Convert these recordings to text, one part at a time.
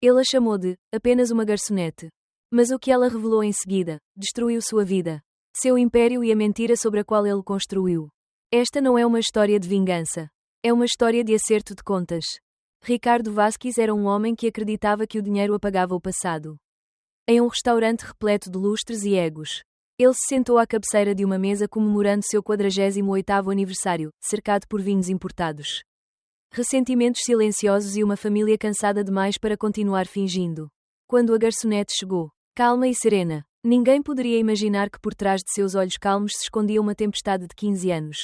Ele a chamou de apenas uma garçonete. Mas o que ela revelou em seguida destruiu sua vida, seu império e a mentira sobre a qual ele construiu. Esta não é uma história de vingança. É uma história de acerto de contas. Ricardo Vasquez era um homem que acreditava que o dinheiro apagava o passado. Em um restaurante repleto de lustres e egos, ele se sentou à cabeceira de uma mesa comemorando seu 48º aniversário, cercado por vinhos importados. Ressentimentos silenciosos e uma família cansada demais para continuar fingindo. Quando a garçonete chegou, calma e serena, ninguém poderia imaginar que por trás de seus olhos calmos se escondia uma tempestade de 15 anos.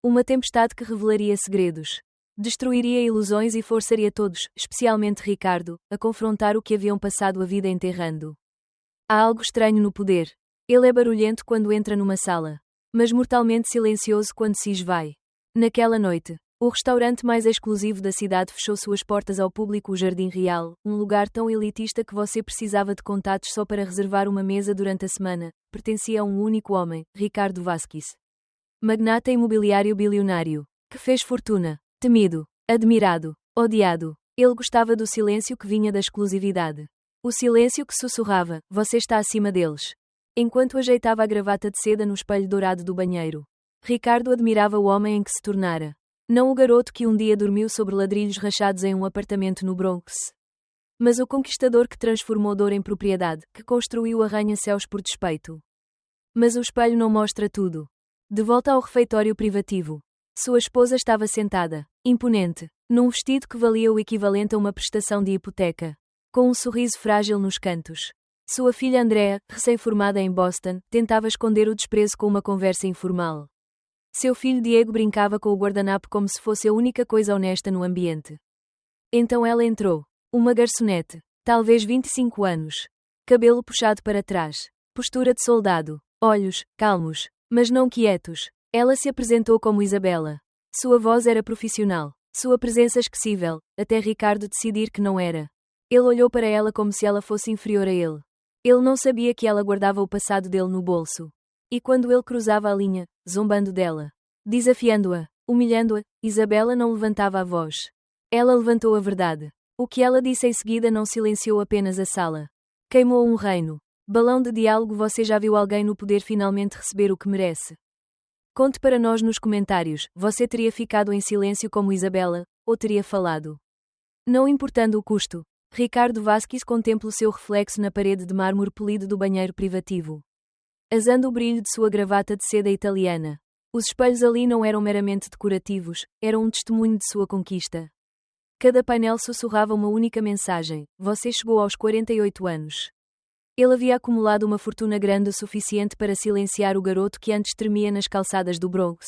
Uma tempestade que revelaria segredos, destruiria ilusões e forçaria todos, especialmente Ricardo, a confrontar o que haviam passado a vida enterrando. Há algo estranho no poder. Ele é barulhento quando entra numa sala, mas mortalmente silencioso quando se esvai. Naquela noite, o restaurante mais exclusivo da cidade fechou suas portas ao público, o Jardim Real, um lugar tão elitista que você precisava de contatos só para reservar uma mesa durante a semana, pertencia a um único homem, Ricardo Vasquez. Magnata imobiliário bilionário, que fez fortuna, temido, admirado, odiado. Ele gostava do silêncio que vinha da exclusividade. O silêncio que sussurrava, você está acima deles. Enquanto ajeitava a gravata de seda no espelho dourado do banheiro, Ricardo admirava o homem em que se tornara. Não o garoto que um dia dormiu sobre ladrilhos rachados em um apartamento no Bronx, mas o conquistador que transformou dor em propriedade, que construiu arranha-céus por despeito. Mas o espelho não mostra tudo. De volta ao refeitório privativo, sua esposa estava sentada, imponente, num vestido que valia o equivalente a uma prestação de hipoteca, com um sorriso frágil nos cantos. Sua filha Andrea, recém-formada em Boston, tentava esconder o desprezo com uma conversa informal. Seu filho Diego brincava com o guardanapo como se fosse a única coisa honesta no ambiente. Então ela entrou. Uma garçonete, talvez 25 anos. Cabelo puxado para trás. Postura de soldado. Olhos, calmos, mas não quietos. Ela se apresentou como Isabela. Sua voz era profissional. Sua presença esquecível, até Ricardo decidir que não era. Ele olhou para ela como se ela fosse inferior a ele. Ele não sabia que ela guardava o passado dele no bolso. E quando ele cruzava a linha, zombando dela, desafiando-a, humilhando-a, Isabela não levantava a voz. Ela levantou a verdade. O que ela disse em seguida não silenciou apenas a sala. Queimou um reino. Balão de diálogo. Você já viu alguém no poder finalmente receber o que merece? Conte para nós nos comentários, você teria ficado em silêncio como Isabela, ou teria falado? Não importando o custo, Ricardo Vasquez contempla o seu reflexo na parede de mármore polido do banheiro privativo. Asando o brilho de sua gravata de seda italiana. Os espelhos ali não eram meramente decorativos, eram um testemunho de sua conquista. Cada painel sussurrava uma única mensagem: você chegou aos 48 anos. Ele havia acumulado uma fortuna grande o suficiente para silenciar o garoto que antes tremia nas calçadas do Bronx,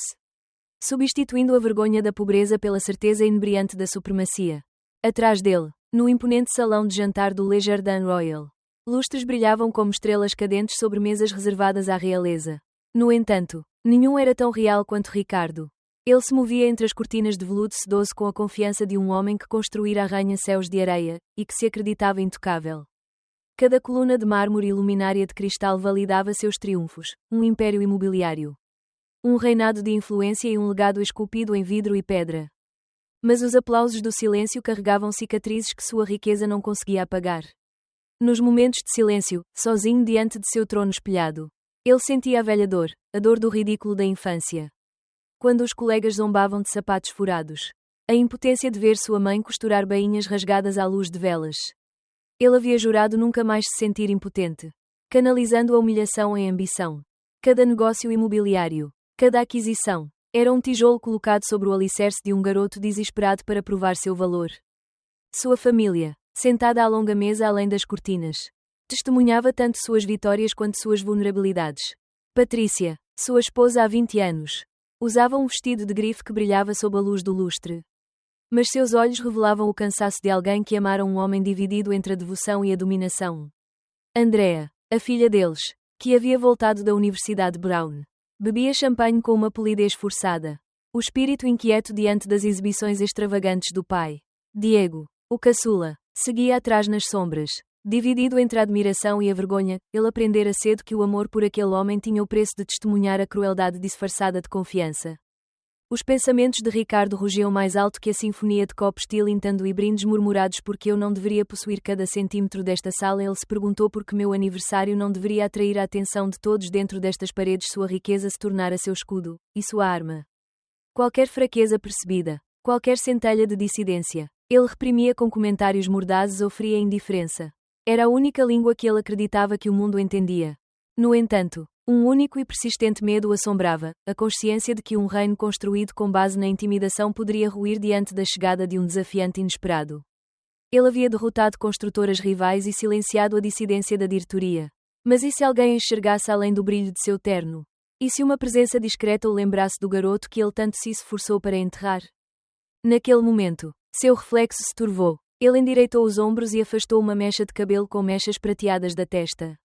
substituindo a vergonha da pobreza pela certeza inebriante da supremacia. Atrás dele, no imponente salão de jantar do Le Jardin Royal, lustres brilhavam como estrelas cadentes sobre mesas reservadas à realeza. No entanto, nenhum era tão real quanto Ricardo. Ele se movia entre as cortinas de veludo sedoso com a confiança de um homem que construíra arranha-céus de areia, e que se acreditava intocável. Cada coluna de mármore e luminária de cristal validava seus triunfos, um império imobiliário. Um reinado de influência e um legado esculpido em vidro e pedra. Mas os aplausos do silêncio carregavam cicatrizes que sua riqueza não conseguia apagar. Nos momentos de silêncio, sozinho diante de seu trono espelhado, ele sentia a velha dor, a dor do ridículo da infância. Quando os colegas zombavam de sapatos furados. A impotência de ver sua mãe costurar bainhas rasgadas à luz de velas. Ele havia jurado nunca mais se sentir impotente. Canalizando a humilhação em ambição. Cada negócio imobiliário, cada aquisição, era um tijolo colocado sobre o alicerce de um garoto desesperado para provar seu valor. Sua família, sentada à longa mesa além das cortinas, testemunhava tanto suas vitórias quanto suas vulnerabilidades. Patrícia, sua esposa há 20 anos, usava um vestido de grife que brilhava sob a luz do lustre. Mas seus olhos revelavam o cansaço de alguém que amara um homem dividido entre a devoção e a dominação. Andrea, a filha deles, que havia voltado da Universidade Brown, bebia champanhe com uma polidez forçada. O espírito inquieto diante das exibições extravagantes do pai. Diego, o caçula, seguia atrás nas sombras. Dividido entre a admiração e a vergonha, ele aprendera cedo que o amor por aquele homem tinha o preço de testemunhar a crueldade disfarçada de confiança. Os pensamentos de Ricardo rugiam mais alto que a sinfonia de copos tilintando e brindes murmurados porque eu não deveria possuir cada centímetro desta sala. Ele se perguntou por que meu aniversário não deveria atrair a atenção de todos dentro destas paredes. Sua riqueza se tornara seu escudo, e sua arma. Qualquer fraqueza percebida, qualquer centelha de dissidência, ele reprimia com comentários mordazes ou fria indiferença. Era a única língua que ele acreditava que o mundo entendia. No entanto, um único e persistente medo o assombrava, a consciência de que um reino construído com base na intimidação poderia ruir diante da chegada de um desafiante inesperado. Ele havia derrotado construtoras rivais e silenciado a dissidência da diretoria. Mas e se alguém enxergasse além do brilho de seu terno? E se uma presença discreta o lembrasse do garoto que ele tanto se esforçou para enterrar? Naquele momento, seu reflexo se turvou. Ele endireitou os ombros e afastou uma mecha de cabelo com mechas prateadas da testa.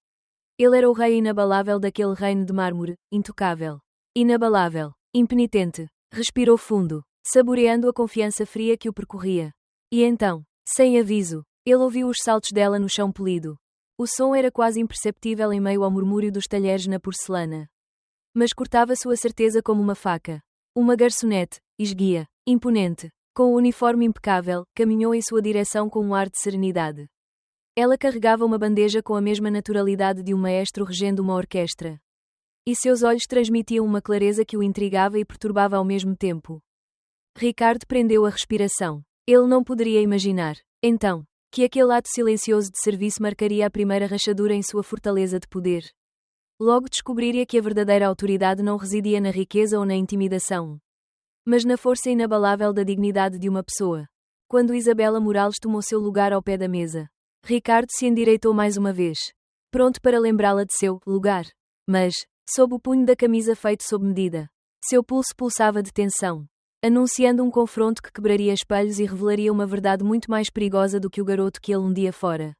Ele era o rei inabalável daquele reino de mármore, intocável. Inabalável, impenitente. Respirou fundo, saboreando a confiança fria que o percorria. E então, sem aviso, ele ouviu os saltos dela no chão polido. O som era quase imperceptível em meio ao murmúrio dos talheres na porcelana. Mas cortava sua certeza como uma faca. Uma garçonete, esguia, imponente, com o uniforme impecável, caminhou em sua direção com um ar de serenidade. Ela carregava uma bandeja com a mesma naturalidade de um maestro regendo uma orquestra. E seus olhos transmitiam uma clareza que o intrigava e perturbava ao mesmo tempo. Ricardo prendeu a respiração. Ele não poderia imaginar, então, que aquele ato silencioso de serviço marcaria a primeira rachadura em sua fortaleza de poder. Logo descobriria que a verdadeira autoridade não residia na riqueza ou na intimidação, mas na força inabalável da dignidade de uma pessoa. Quando Isabela Morales tomou seu lugar ao pé da mesa, Ricardo se endireitou mais uma vez, pronto para lembrá-la de seu lugar. Mas, sob o punho da camisa feito sob medida, seu pulso pulsava de tensão, anunciando um confronto que quebraria espelhos e revelaria uma verdade muito mais perigosa do que o garoto que ele um dia fora.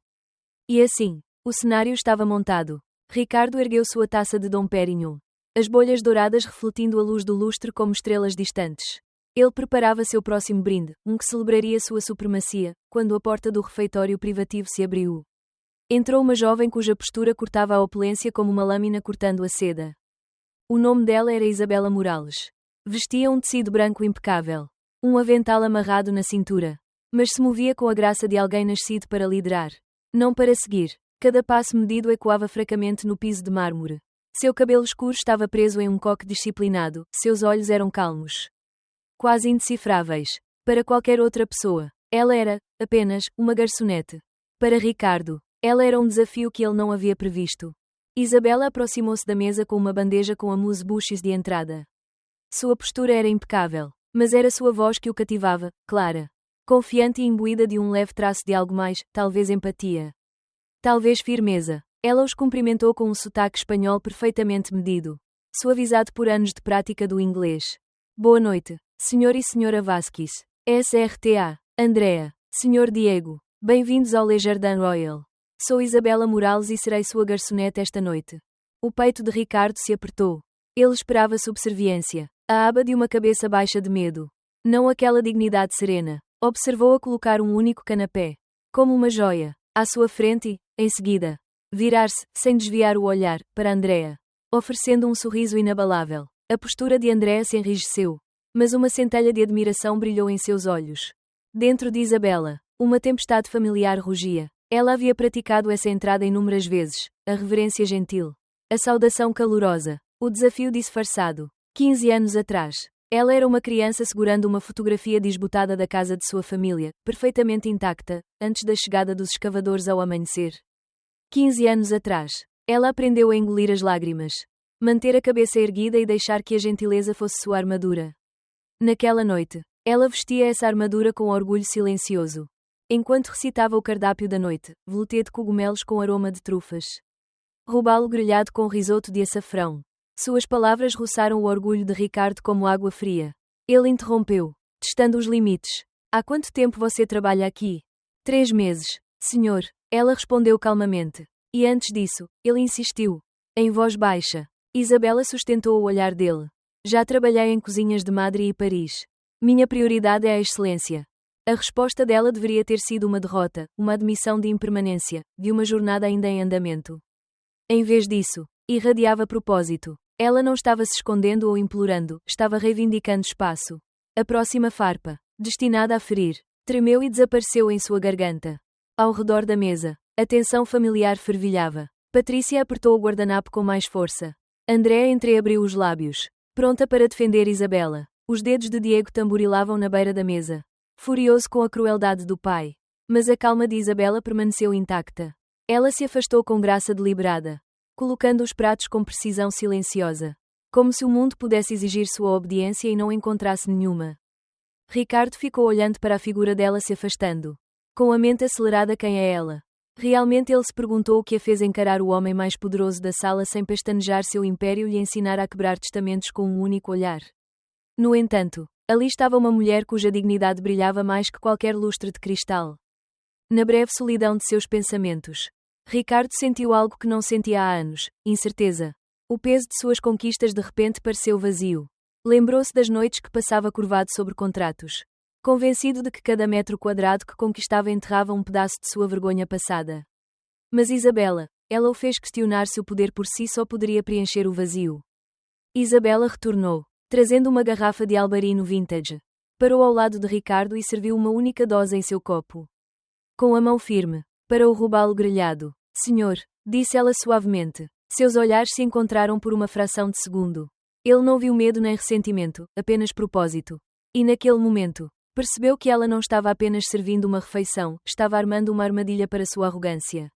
E assim, o cenário estava montado. Ricardo ergueu sua taça de Dom Pérignon, as bolhas douradas refletindo a luz do lustre como estrelas distantes. Ele preparava seu próximo brinde, um que celebraria sua supremacia, quando a porta do refeitório privativo se abriu. Entrou uma jovem cuja postura cortava a opulência como uma lâmina cortando a seda. O nome dela era Isabela Morales. Vestia um tecido branco impecável, um avental amarrado na cintura, mas se movia com a graça de alguém nascido para liderar, não para seguir. Cada passo medido ecoava fracamente no piso de mármore. Seu cabelo escuro estava preso em um coque disciplinado, seus olhos eram calmos, quase indecifráveis. Para qualquer outra pessoa, ela era, apenas, uma garçonete. Para Ricardo, ela era um desafio que ele não havia previsto. Isabela aproximou-se da mesa com uma bandeja com amuse-bouches de entrada. Sua postura era impecável, mas era sua voz que o cativava, clara, confiante e imbuída de um leve traço de algo mais, talvez empatia, talvez firmeza. Ela os cumprimentou com um sotaque espanhol perfeitamente medido, suavizado por anos de prática do inglês. Boa noite, Sr. e Sra. Vasquez. SRTA. Andrea. Sr. Diego. Bem-vindos ao Le Jardin Royal. Sou Isabela Morales e serei sua garçonete esta noite. O peito de Ricardo se apertou. Ele esperava subserviência, a aba de uma cabeça baixa de medo. Não aquela dignidade serena. Observou-a colocar um único canapé, como uma joia, à sua frente e, em seguida, virar-se, sem desviar o olhar, para Andrea, oferecendo um sorriso inabalável. A postura de Andrea se enrijeceu, mas uma centelha de admiração brilhou em seus olhos. Dentro de Isabela, uma tempestade familiar rugia. Ela havia praticado essa entrada inúmeras vezes, a reverência gentil, a saudação calorosa, o desafio disfarçado. 15 anos atrás, ela era uma criança segurando uma fotografia desbotada da casa de sua família, perfeitamente intacta, antes da chegada dos escavadores ao amanhecer. 15 anos atrás, ela aprendeu a engolir as lágrimas, manter a cabeça erguida e deixar que a gentileza fosse sua armadura. Naquela noite, ela vestia essa armadura com orgulho silencioso, enquanto recitava o cardápio da noite, velouté de cogumelos com aroma de trufas, robalo grelhado com risoto de açafrão. Suas palavras roçaram o orgulho de Ricardo como água fria. Ele interrompeu, testando os limites. Há quanto tempo você trabalha aqui? 3 meses, senhor. Ela respondeu calmamente. E antes disso, ele insistiu, em voz baixa. Isabela sustentou o olhar dele. Já trabalhei em cozinhas de Madrid e Paris. Minha prioridade é a excelência. A resposta dela deveria ter sido uma derrota, uma admissão de impermanência, de uma jornada ainda em andamento. Em vez disso, irradiava propósito. Ela não estava se escondendo ou implorando, estava reivindicando espaço. A próxima farpa, destinada a ferir, tremeu e desapareceu em sua garganta. Ao redor da mesa, a tensão familiar fervilhava. Patrícia apertou o guardanapo com mais força. Andrea entreabriu os lábios, pronta para defender Isabela. Os dedos de Diego tamborilavam na beira da mesa, furioso com a crueldade do pai. Mas a calma de Isabela permaneceu intacta. Ela se afastou com graça deliberada, colocando os pratos com precisão silenciosa, como se o mundo pudesse exigir sua obediência e não encontrasse nenhuma. Ricardo ficou olhando para a figura dela se afastando. Com a mente acelerada, quem é ela? Realmente ele se perguntou o que a fez encarar o homem mais poderoso da sala sem pestanejar seu império e lhe ensinar a quebrar testamentos com um único olhar. No entanto, ali estava uma mulher cuja dignidade brilhava mais que qualquer lustre de cristal. Na breve solidão de seus pensamentos, Ricardo sentiu algo que não sentia há anos: incerteza. O peso de suas conquistas de repente pareceu vazio. Lembrou-se das noites que passava curvado sobre contratos, convencido de que cada metro quadrado que conquistava enterrava um pedaço de sua vergonha passada. Mas Isabela, ela o fez questionar se o poder por si só poderia preencher o vazio. Isabela retornou, trazendo uma garrafa de albarino vintage. Parou ao lado de Ricardo e serviu uma única dose em seu copo. Com a mão firme, para o robalo grelhado. Senhor, disse ela suavemente. Seus olhares se encontraram por uma fração de segundo. Ele não viu medo nem ressentimento, apenas propósito. E naquele momento, percebeu que ela não estava apenas servindo uma refeição, estava armando uma armadilha para sua arrogância.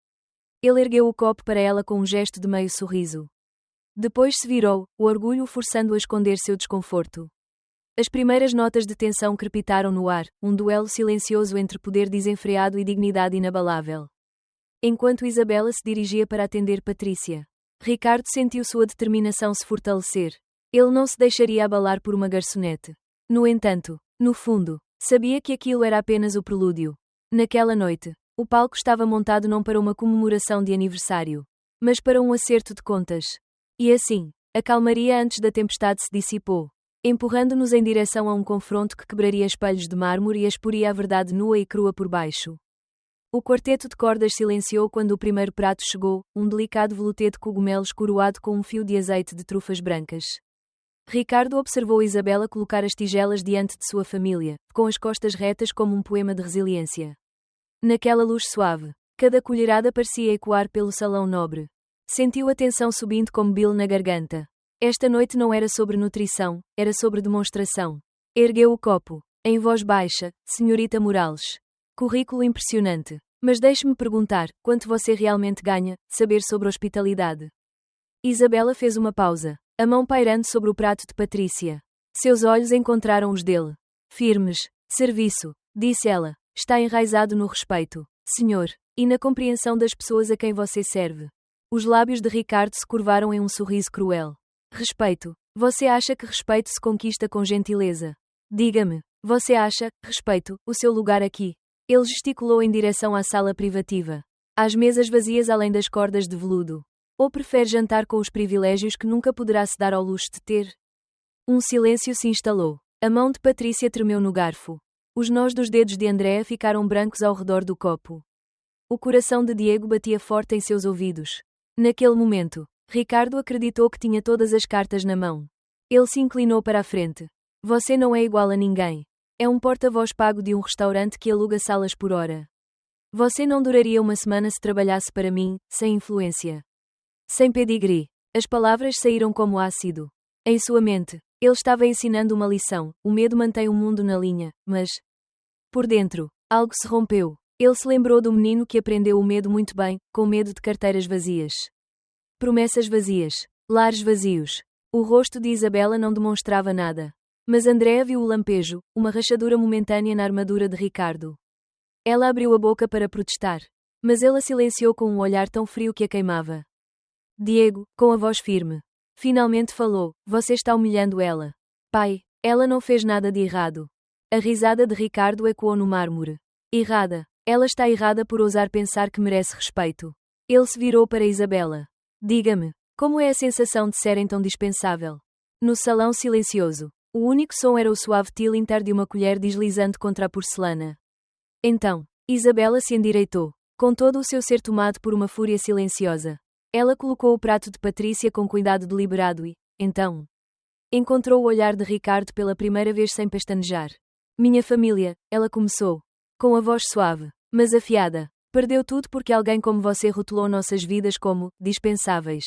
Ele ergueu o copo para ela com um gesto de meio sorriso. Depois se virou, o orgulho forçando-a a esconder seu desconforto. As primeiras notas de tensão crepitaram no ar, um duelo silencioso entre poder desenfreado e dignidade inabalável. Enquanto Isabela se dirigia para atender Patrícia, Ricardo sentiu sua determinação se fortalecer. Ele não se deixaria abalar por uma garçonete. No entanto, no fundo, sabia que aquilo era apenas o prelúdio. Naquela noite, o palco estava montado não para uma comemoração de aniversário, mas para um acerto de contas. E assim, a calmaria antes da tempestade se dissipou, empurrando-nos em direção a um confronto que quebraria espelhos de mármore e exporia a verdade nua e crua por baixo. O quarteto de cordas silenciou quando o primeiro prato chegou, um delicado velouté de cogumelos coroado com um fio de azeite de trufas brancas. Ricardo observou Isabela colocar as tigelas diante de sua família, com as costas retas como um poema de resiliência. Naquela luz suave, cada colherada parecia ecoar pelo salão nobre. Sentiu a tensão subindo como bile na garganta. Esta noite não era sobre nutrição, era sobre demonstração. Ergueu o copo, em voz baixa: Senhorita Morales. Currículo impressionante. Mas deixe-me perguntar, quanto você realmente ganha, saber sobre hospitalidade? Isabela fez uma pausa, a mão pairando sobre o prato de Patrícia. Seus olhos encontraram os dele. Firmes. Serviço, disse ela, está enraizado no respeito, senhor, e na compreensão das pessoas a quem você serve. Os lábios de Ricardo se curvaram em um sorriso cruel. Respeito. Você acha que respeito se conquista com gentileza? Diga-me, você acha, respeito, o seu lugar aqui? Ele gesticulou em direção à sala privativa. Às mesas vazias além das cordas de veludo. Ou prefere jantar com os privilégios que nunca poderá se dar ao luxo de ter? Um silêncio se instalou. A mão de Patrícia tremeu no garfo. Os nós dos dedos de Andrea ficaram brancos ao redor do copo. O coração de Diego batia forte em seus ouvidos. Naquele momento, Ricardo acreditou que tinha todas as cartas na mão. Ele se inclinou para a frente. Você não é igual a ninguém. É um porta-voz pago de um restaurante que aluga salas por hora. Você não duraria uma semana se trabalhasse para mim, sem influência. Sem pedigree. As palavras saíram como ácido. Em sua mente, ele estava ensinando uma lição: o medo mantém o mundo na linha, mas... Por dentro, algo se rompeu. Ele se lembrou do menino que aprendeu o medo muito bem, com medo de carteiras vazias. Promessas vazias. Lares vazios. O rosto de Isabela não demonstrava nada. Mas Andrea viu o lampejo, uma rachadura momentânea na armadura de Ricardo. Ela abriu a boca para protestar. Mas ele a silenciou com um olhar tão frio que a queimava. Diego, com a voz firme. Finalmente falou: você está humilhando ela. Pai, ela não fez nada de errado. A risada de Ricardo ecoou no mármore. Errada. Ela está errada por ousar pensar que merece respeito. Ele se virou para Isabela. Diga-me, como é a sensação de serem tão dispensável? No salão silencioso, o único som era o suave tilintar de uma colher deslizando contra a porcelana. Então, Isabela se endireitou, com todo o seu ser tomado por uma fúria silenciosa. Ela colocou o prato de Patrícia com cuidado deliberado e, então. Encontrou o olhar de Ricardo pela primeira vez sem pestanejar. Minha família, ela começou. Com a voz suave, mas afiada. Perdeu tudo porque alguém como você rotulou nossas vidas como dispensáveis.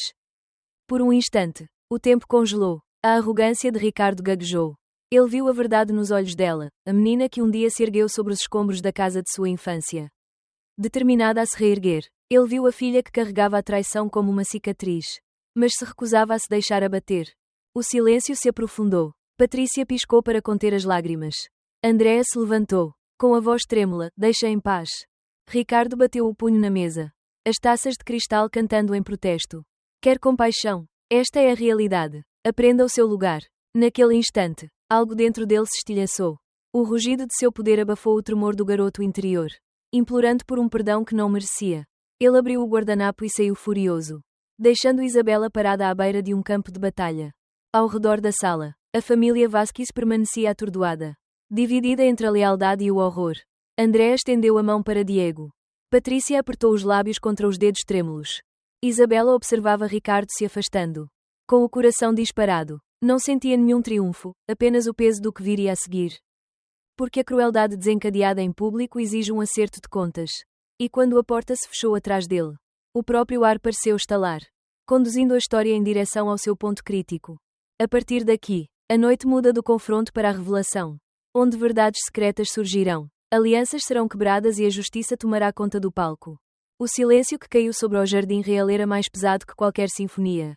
Por um instante, o tempo congelou. A arrogância de Ricardo gaguejou. Ele viu a verdade nos olhos dela, a menina que um dia se ergueu sobre os escombros da casa de sua infância. Determinada a se reerguer, ele viu a filha que carregava a traição como uma cicatriz. Mas se recusava a se deixar abater. O silêncio se aprofundou. Patrícia piscou para conter as lágrimas. Andréa se levantou. Com a voz trêmula, deixa em paz. Ricardo bateu o punho na mesa. As taças de cristal cantando em protesto. Quer compaixão. Esta é a realidade. Aprenda o seu lugar. Naquele instante, algo dentro dele se estilhaçou. O rugido de seu poder abafou o tremor do garoto interior. Implorando por um perdão que não merecia. Ele abriu o guardanapo e saiu furioso. Deixando Isabela parada à beira de um campo de batalha. Ao redor da sala, a família Vasquez permanecia atordoada. Dividida entre a lealdade e o horror. Andréa estendeu a mão para Diego. Patrícia apertou os lábios contra os dedos trêmulos. Isabela observava Ricardo se afastando. Com o coração disparado. Não sentia nenhum triunfo, apenas o peso do que viria a seguir. Porque a crueldade desencadeada em público exige um acerto de contas. E quando a porta se fechou atrás dele, o próprio ar pareceu estalar, conduzindo a história em direção ao seu ponto crítico. A partir daqui, a noite muda do confronto para a revelação, onde verdades secretas surgirão, alianças serão quebradas e a justiça tomará conta do palco. O silêncio que caiu sobre o jardim real era mais pesado que qualquer sinfonia.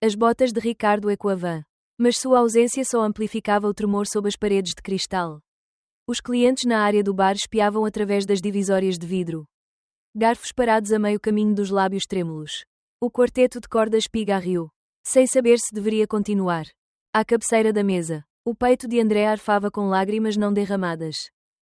As botas de Ricardo ecoavam, mas sua ausência só amplificava o tremor sob as paredes de cristal. Os clientes na área do bar espiavam através das divisórias de vidro. Garfos parados a meio caminho dos lábios trêmulos. O quarteto de cordas pigarreou, sem saber se deveria continuar. À cabeceira da mesa, o peito de André arfava com lágrimas não derramadas.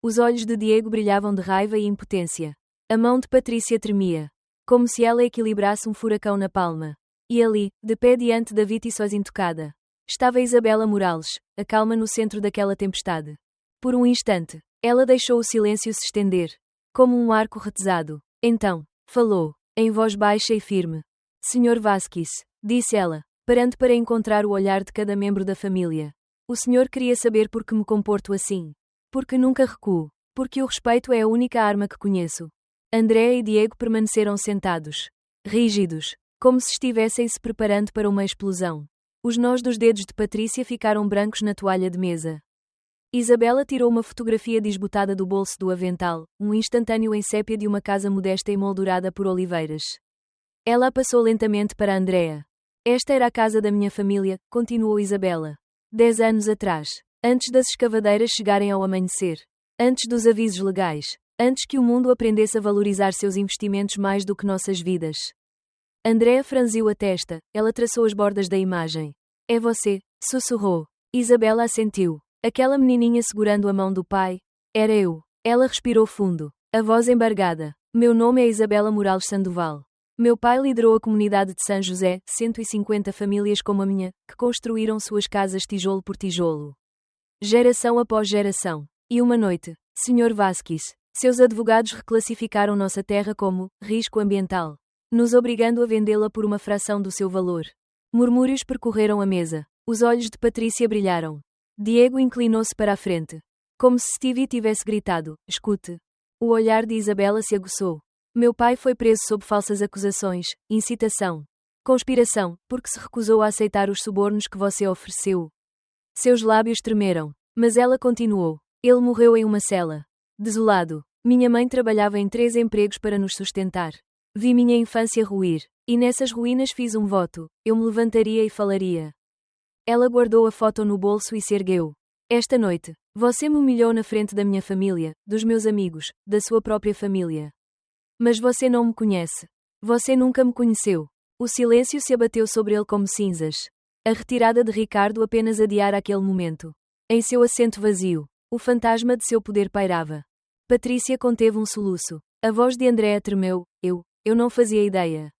Os olhos de Diego brilhavam de raiva e impotência. A mão de Patrícia tremia, como se ela equilibrasse um furacão na palma. E ali, de pé diante da Vitissos intocada, estava Isabela Morales, a calma no centro daquela tempestade. Por um instante, ela deixou o silêncio se estender, como um arco retesado. Então, falou, em voz baixa e firme. Senhor Vasquez, disse ela, parando para encontrar o olhar de cada membro da família. O senhor queria saber por que me comporto assim. Porque nunca recuo. Porque o respeito é a única arma que conheço. Andréa e Diego permaneceram sentados, rígidos, como se estivessem se preparando para uma explosão. Os nós dos dedos de Patrícia ficaram brancos na toalha de mesa. Isabela tirou uma fotografia desbotada do bolso do avental, um instantâneo em sépia de uma casa modesta emoldurada por oliveiras. Ela a passou lentamente para Andréa. Esta era a casa da minha família, continuou Isabela. 10 anos atrás. Antes das escavadeiras chegarem ao amanhecer. Antes dos avisos legais. Antes que o mundo aprendesse a valorizar seus investimentos mais do que nossas vidas. Andréa franziu a testa, ela traçou as bordas da imagem. É você, sussurrou. Isabela assentiu. Aquela menininha segurando a mão do pai. Era eu. Ela respirou fundo. A voz embargada. Meu nome é Isabela Morales Sandoval. Meu pai liderou a comunidade de São José, 150 famílias como a minha, que construíram suas casas tijolo por tijolo. Geração após geração. E uma noite, Sr. Vasquez, seus advogados reclassificaram nossa terra como risco ambiental, nos obrigando a vendê-la por uma fração do seu valor. Murmúrios percorreram a mesa. Os olhos de Patrícia brilharam. Diego inclinou-se para a frente. Como se Stevie tivesse gritado, escute. O olhar de Isabela se aguçou. Meu pai foi preso sob falsas acusações, incitação, conspiração, porque se recusou a aceitar os subornos que você ofereceu. Seus lábios tremeram, mas ela continuou. Ele morreu em uma cela. Desolado. Minha mãe trabalhava em 3 empregos para nos sustentar. Vi minha infância ruir, e nessas ruínas fiz um voto, eu me levantaria e falaria. Ela guardou a foto no bolso e se ergueu. Esta noite, você me humilhou na frente da minha família, dos meus amigos, da sua própria família. Mas você não me conhece. Você nunca me conheceu. O silêncio se abateu sobre ele como cinzas. A retirada de Ricardo apenas adiara aquele momento. Em seu assento vazio, o fantasma de seu poder pairava. Patrícia conteve um soluço. A voz de Andréa tremeu. Eu não fazia ideia.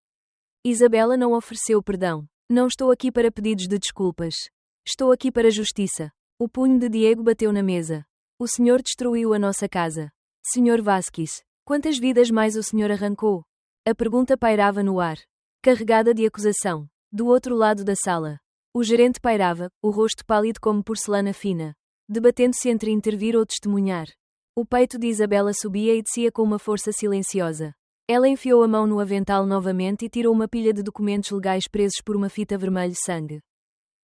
Isabela não ofereceu perdão. Não estou aqui para pedidos de desculpas. Estou aqui para justiça. O punho de Diego bateu na mesa. O senhor destruiu a nossa casa. Sr. Vasquez, quantas vidas mais o senhor arrancou? A pergunta pairava no ar, carregada de acusação. Do outro lado da sala, O gerente pairava, o rosto pálido como porcelana fina, debatendo-se entre intervir ou testemunhar. O peito de Isabela subia e descia com uma força silenciosa. Ela enfiou a mão no avental novamente e tirou uma pilha de documentos legais presos por uma fita vermelho-sangue.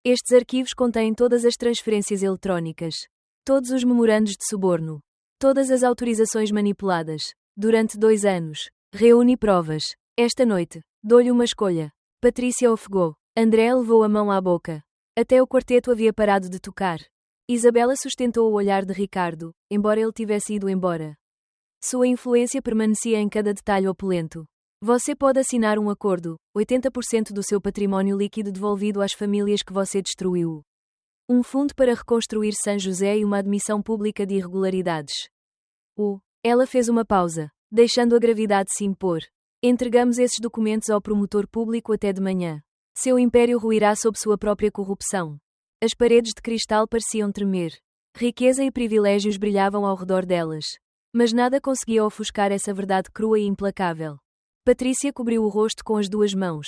Estes arquivos contêm todas as transferências eletrónicas, todos os memorandos de suborno, todas as autorizações manipuladas. Durante 2 anos. Reúne provas. Esta noite, dou-lhe uma escolha. Patrícia ofegou. André levou a mão à boca. Até o quarteto havia parado de tocar. Isabela sustentou o olhar de Ricardo, embora ele tivesse ido embora. Sua influência permanecia em cada detalhe opulento. Você pode assinar um acordo, 80% do seu património líquido devolvido às famílias que você destruiu. Um fundo para reconstruir São José e uma admissão pública de irregularidades. Ela fez uma pausa, deixando a gravidade se impor. Entregamos esses documentos ao promotor público até de manhã. Seu império ruirá sob sua própria corrupção. As paredes de cristal pareciam tremer. Riqueza e privilégios brilhavam ao redor delas. Mas nada conseguia ofuscar essa verdade crua e implacável. Patrícia cobriu o rosto com as 2 mãos.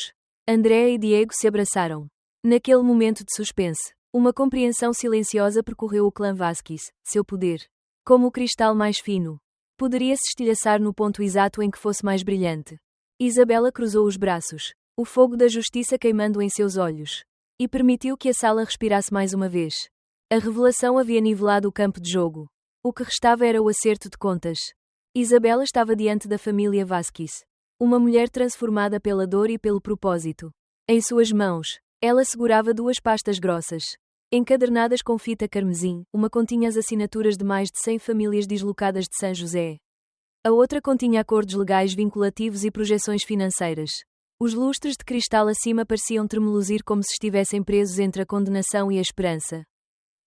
André e Diego se abraçaram. Naquele momento de suspense, uma compreensão silenciosa percorreu o clã Vasquez, seu poder. Como o cristal mais fino. Poderia se estilhaçar no ponto exato em que fosse mais brilhante. Isabela cruzou os braços, o fogo da justiça queimando em seus olhos. E permitiu que a sala respirasse mais uma vez. A revelação havia nivelado o campo de jogo. O que restava era o acerto de contas. Isabela estava diante da família Vasquez. Uma mulher transformada pela dor e pelo propósito. Em suas mãos, ela segurava 2 pastas grossas, encadernadas com fita carmesim. Uma continha as assinaturas de mais de 100 famílias deslocadas de São José. A outra continha acordos legais vinculativos e projeções financeiras. Os lustres de cristal acima pareciam tremeluzir como se estivessem presos entre a condenação e a esperança.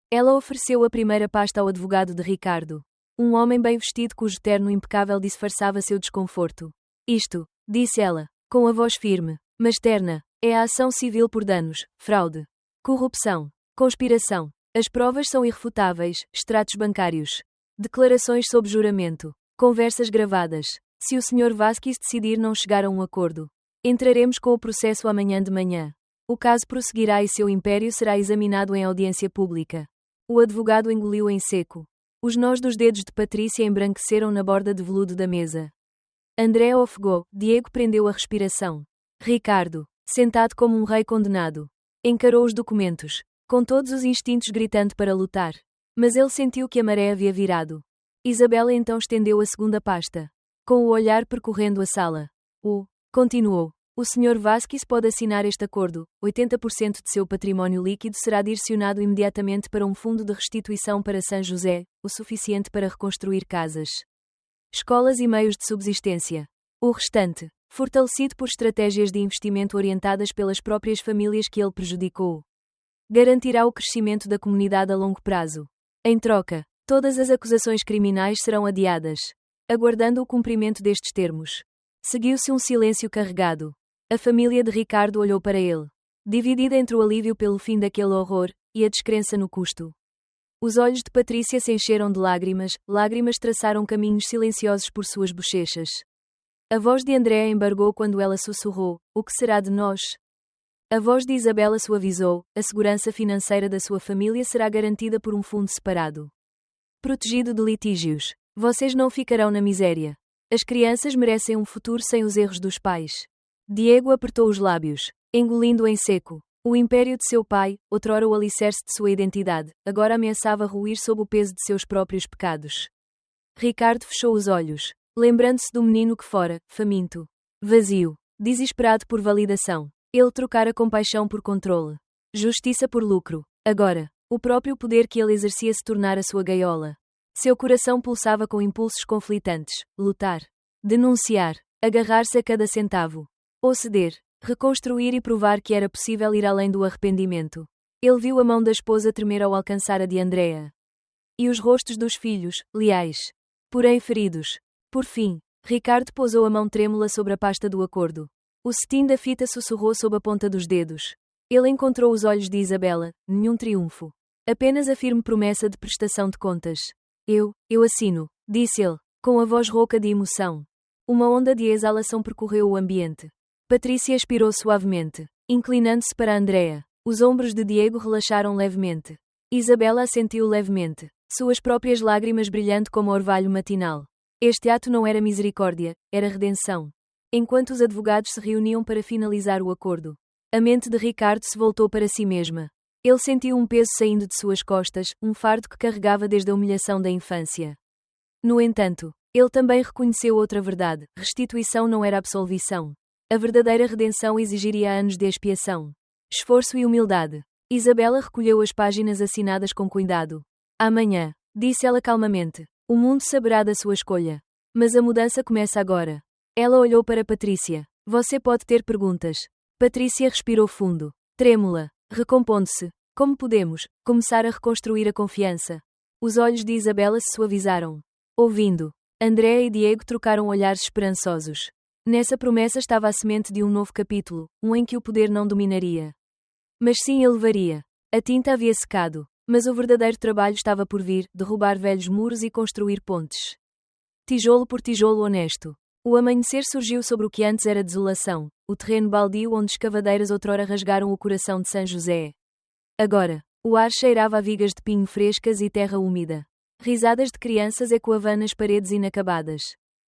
Ela ofereceu a primeira pasta ao advogado de Ricardo. Um homem bem vestido cujo terno impecável disfarçava seu desconforto. Isto, disse ela, com a voz firme, mas terna, é a ação civil por danos, fraude, corrupção, conspiração. As provas são irrefutáveis, extratos bancários, declarações sob juramento, conversas gravadas. Se o Sr. Vasquez decidir não chegar a um acordo, entraremos com o processo amanhã de manhã. O caso prosseguirá e seu império será examinado em audiência pública. O advogado engoliu em seco. Os nós dos dedos de Patrícia embranqueceram na borda de veludo da mesa. André ofegou, Diego prendeu a respiração. Ricardo, sentado como um rei condenado, encarou os documentos, com todos os instintos gritando para lutar. Mas ele sentiu que a maré havia virado. Isabela então estendeu a segunda pasta, com o olhar percorrendo a sala. Continuou. O Sr. Vasquez pode assinar este acordo. 80% de seu património líquido será direcionado imediatamente para um fundo de restituição para São José, o suficiente para reconstruir casas, escolas e meios de subsistência. O restante, fortalecido por estratégias de investimento orientadas pelas próprias famílias que ele prejudicou, garantirá o crescimento da comunidade a longo prazo. Em troca, todas as acusações criminais serão adiadas, aguardando o cumprimento destes termos. Seguiu-se um silêncio carregado. A família de Ricardo olhou para ele, dividida entre o alívio pelo fim daquele horror e a descrença no custo. Os olhos de Patrícia se encheram de lágrimas, lágrimas traçaram caminhos silenciosos por suas bochechas. A voz de André embargou quando ela sussurrou: "O que será de nós?" A voz de Isabela suavizou: "A segurança financeira da sua família será garantida por um fundo separado, protegido de litígios. Vocês não ficarão na miséria. As crianças merecem um futuro sem os erros dos pais." Diego apertou os lábios, engolindo em seco. O império de seu pai, outrora o alicerce de sua identidade, agora ameaçava ruir sob o peso de seus próprios pecados. Ricardo fechou os olhos, lembrando-se do menino que fora, faminto, vazio, desesperado por validação. Ele trocara compaixão por controle, justiça por lucro. Agora, o próprio poder que ele exercia se tornara sua gaiola. Seu coração pulsava com impulsos conflitantes: lutar, denunciar, agarrar-se a cada centavo, ou ceder, reconstruir e provar que era possível ir além do arrependimento. Ele viu a mão da esposa tremer ao alcançar a de Andrea. E os rostos dos filhos, leais, porém feridos. Por fim, Ricardo pousou a mão trêmula sobre a pasta do acordo. O cetim da fita sussurrou sob a ponta dos dedos. Ele encontrou os olhos de Isabela, nenhum triunfo. Apenas a firme promessa de prestação de contas. Eu assino, disse ele, com a voz rouca de emoção. Uma onda de exalação percorreu o ambiente. Patrícia expirou suavemente, inclinando-se para Andrea. Os ombros de Diego relaxaram levemente. Isabela assentiu levemente, suas próprias lágrimas brilhando como orvalho matinal. Este ato não era misericórdia, era redenção. Enquanto os advogados se reuniam para finalizar o acordo, a mente de Ricardo se voltou para si mesma. Ele sentiu um peso saindo de suas costas, um fardo que carregava desde a humilhação da infância. No entanto, ele também reconheceu outra verdade: restituição não era absolvição. A verdadeira redenção exigiria anos de expiação, esforço e humildade. Isabela recolheu as páginas assinadas com cuidado. Amanhã, disse ela calmamente, o mundo saberá da sua escolha. Mas a mudança começa agora. Ela olhou para Patrícia. Você pode ter perguntas. Patrícia respirou fundo, trêmula, recompondo-se. Como podemos começar a reconstruir a confiança? Os olhos de Isabela se suavizaram. Ouvindo, Andréa e Diego trocaram olhares esperançosos. Nessa promessa estava a semente de um novo capítulo, um em que o poder não dominaria. Mas sim elevaria. A tinta havia secado, mas o verdadeiro trabalho estava por vir, derrubar velhos muros e construir pontes. Tijolo por tijolo honesto. O amanhecer surgiu sobre o que antes era desolação, o terreno baldio onde escavadeiras outrora rasgaram o coração de São José. Agora, o ar cheirava a vigas de pinho frescas e terra úmida. Risadas de crianças ecoavam nas paredes inacabadas.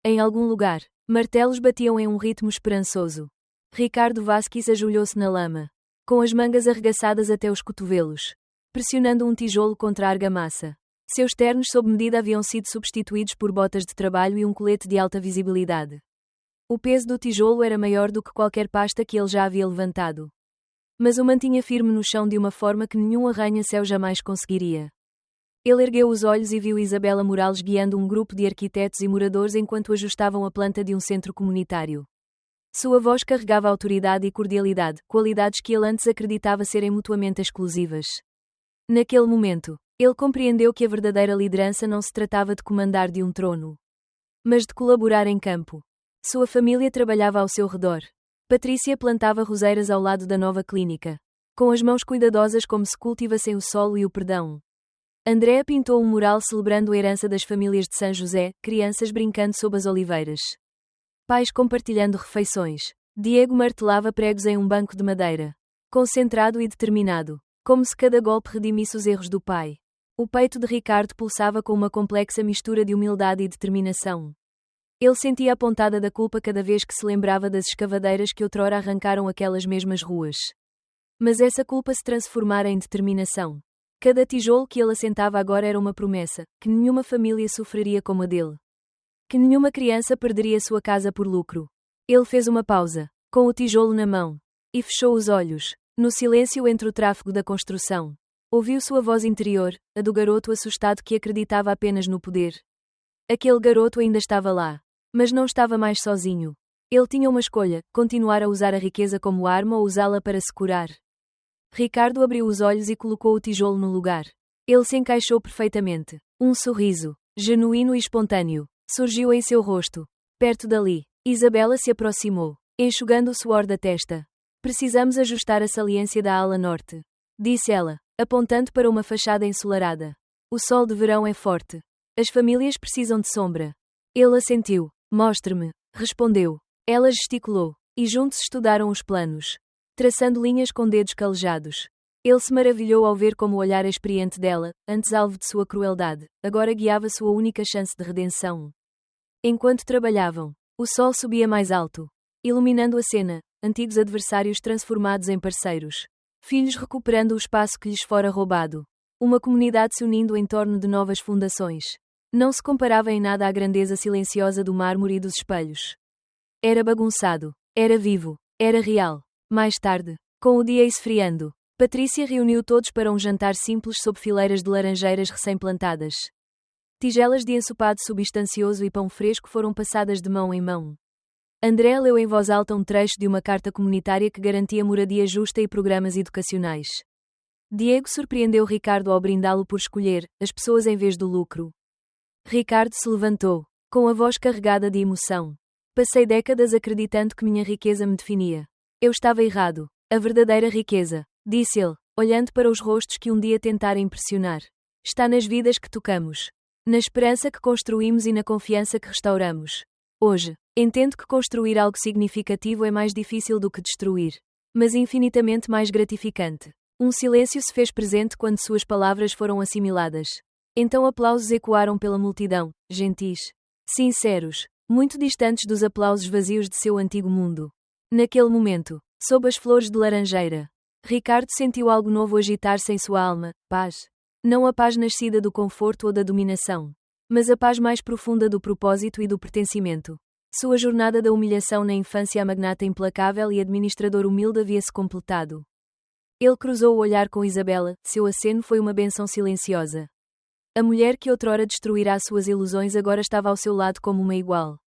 Em algum lugar, martelos batiam em um ritmo esperançoso. Ricardo Vasquez ajoelhou-se na lama, com as mangas arregaçadas até os cotovelos, pressionando um tijolo contra a argamassa. Seus ternos sob medida haviam sido substituídos por botas de trabalho e um colete de alta visibilidade. O peso do tijolo era maior do que qualquer pasta que ele já havia levantado. Mas o mantinha firme no chão de uma forma que nenhum arranha-céu jamais conseguiria. Ele ergueu os olhos e viu Isabela Morales guiando um grupo de arquitetos e moradores enquanto ajustavam a planta de um centro comunitário. Sua voz carregava autoridade e cordialidade, qualidades que ele antes acreditava serem mutuamente exclusivas. Naquele momento, ele compreendeu que a verdadeira liderança não se tratava de comandar de um trono, mas de colaborar em campo. Sua família trabalhava ao seu redor. Patrícia plantava roseiras ao lado da nova clínica, com as mãos cuidadosas como se cultivassem o solo e o perdão. Andréa pintou um mural celebrando a herança das famílias de São José, crianças brincando sob as oliveiras, pais compartilhando refeições. Diego martelava pregos em um banco de madeira, concentrado e determinado, como se cada golpe redimisse os erros do pai. O peito de Ricardo pulsava com uma complexa mistura de humildade e determinação. Ele sentia a pontada da culpa cada vez que se lembrava das escavadeiras que outrora arrancaram aquelas mesmas ruas. Mas essa culpa se transformara em determinação. Cada tijolo que ele assentava agora era uma promessa, que nenhuma família sofreria como a dele. Que nenhuma criança perderia sua casa por lucro. Ele fez uma pausa, com o tijolo na mão, e fechou os olhos. No silêncio entre o tráfego da construção, ouviu sua voz interior, a do garoto assustado que acreditava apenas no poder. Aquele garoto ainda estava lá, mas não estava mais sozinho. Ele tinha uma escolha: continuar a usar a riqueza como arma ou usá-la para se curar. Ricardo abriu os olhos e colocou o tijolo no lugar. Ele se encaixou perfeitamente. Um sorriso, genuíno e espontâneo, surgiu em seu rosto. Perto dali, Isabela se aproximou, enxugando o suor da testa. Precisamos ajustar a saliência da ala norte, disse ela, apontando para uma fachada ensolarada. O sol de verão é forte. As famílias precisam de sombra. Ele assentiu. Mostre-me, respondeu. Ela gesticulou, e juntos estudaram os planos, traçando linhas com dedos calejados. Ele se maravilhou ao ver como o olhar experiente dela, antes alvo de sua crueldade, agora guiava sua única chance de redenção. Enquanto trabalhavam, o sol subia mais alto, iluminando a cena, antigos adversários transformados em parceiros, filhos recuperando o espaço que lhes fora roubado, uma comunidade se unindo em torno de novas fundações. Não se comparava em nada à grandeza silenciosa do mármore e dos espelhos. Era bagunçado, era vivo, era real. Mais tarde, com o dia esfriando, Patrícia reuniu todos para um jantar simples sob fileiras de laranjeiras recém-plantadas. Tigelas de ensopado substancioso e pão fresco foram passadas de mão em mão. André leu em voz alta um trecho de uma carta comunitária que garantia moradia justa e programas educacionais. Diego surpreendeu Ricardo ao brindá-lo por escolher as pessoas em vez do lucro. Ricardo se levantou, com a voz carregada de emoção. Passei décadas acreditando que minha riqueza me definia. Eu estava errado. A verdadeira riqueza, disse ele, olhando para os rostos que um dia tentara impressionar, está nas vidas que tocamos, na esperança que construímos e na confiança que restauramos. Hoje, entendo que construir algo significativo é mais difícil do que destruir, mas infinitamente mais gratificante. Um silêncio se fez presente quando suas palavras foram assimiladas. Então aplausos ecoaram pela multidão, gentis, sinceros, muito distantes dos aplausos vazios de seu antigo mundo. Naquele momento, sob as flores de laranjeira, Ricardo sentiu algo novo agitar-se em sua alma, paz. Não a paz nascida do conforto ou da dominação, mas a paz mais profunda do propósito e do pertencimento. Sua jornada da humilhação na infância a magnata implacável e administrador humilde havia-se completado. Ele cruzou o olhar com Isabela, seu aceno foi uma bênção silenciosa. A mulher que outrora destruirá suas ilusões agora estava ao seu lado como uma igual.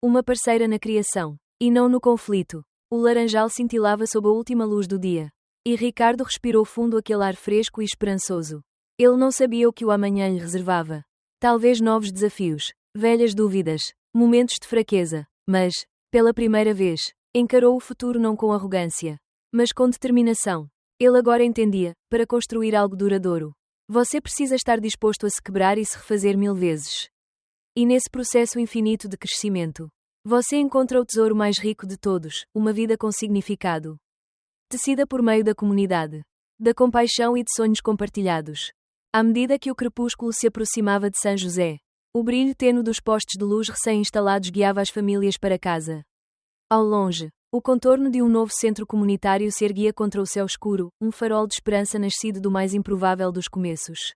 Uma parceira na criação, e não no conflito. O laranjal cintilava sob a última luz do dia. E Ricardo respirou fundo aquele ar fresco e esperançoso. Ele não sabia o que o amanhã lhe reservava. Talvez novos desafios, velhas dúvidas, momentos de fraqueza, mas, pela primeira vez, encarou o futuro não com arrogância, mas com determinação. Ele agora entendia, para construir algo duradouro, você precisa estar disposto a se quebrar e se refazer 1000 vezes. E nesse processo infinito de crescimento, você encontra o tesouro mais rico de todos, uma vida com significado. Tecida por meio da comunidade, da compaixão e de sonhos compartilhados. À medida que o crepúsculo se aproximava de São José, o brilho tênue dos postes de luz recém-instalados guiava as famílias para casa. Ao longe, o contorno de um novo centro comunitário se erguia contra o céu escuro, um farol de esperança nascido do mais improvável dos começos.